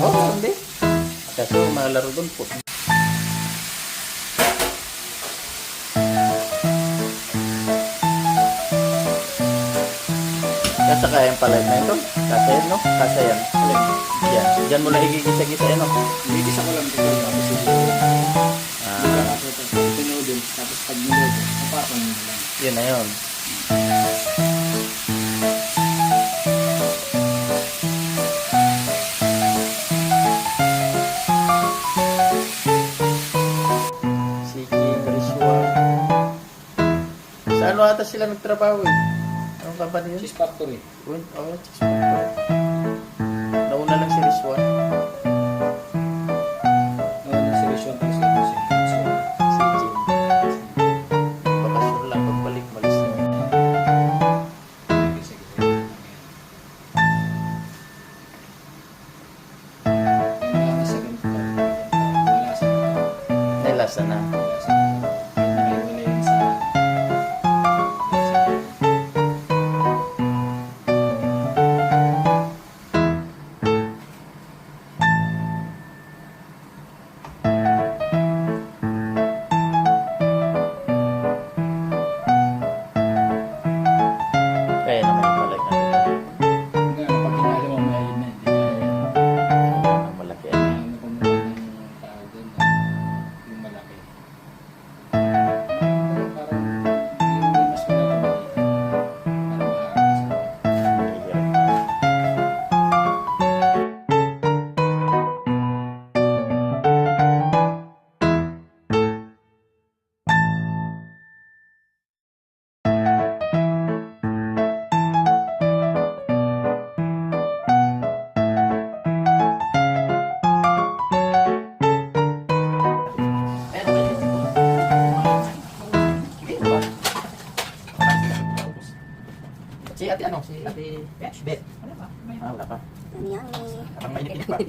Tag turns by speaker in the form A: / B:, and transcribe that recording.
A: Oo, hindi. Kasi yung mga laro doon po. Kasa kaya yung palay na ito. Kasa yan, no? Kasa yan. Yan. Diyan mo lang igigisa-gisa yan, no?
B: Igigisa ko lang dito. Tapos siguro. Pinudin. Tapos pag niluto, kapapang mo lang.
A: Yun na yun. Sige, Kariswa. Sa ano ata sila nagtrabaho eh? Anong company yun?
B: Cheese factory.
A: Oh, cheese factory. Nauna lang si Rizwan.
B: Noon na si Rizwan tayo sa si
A: Si Jim. Bakasyon lang. Pagbalik, malis na. Nailasa na. Kaya naman yung palay natin.
B: Pag hinalo mo may yun na, hindi na
A: Ang malaki.
B: ano ko muna ng tawag doon, yung malaki. Parang yung mas malaki para maharap.
A: Si ate ano? Si ate Bet. Wala pa. Ah, wala pa.
C: Yummy.
A: Parang mainit pa. Ay,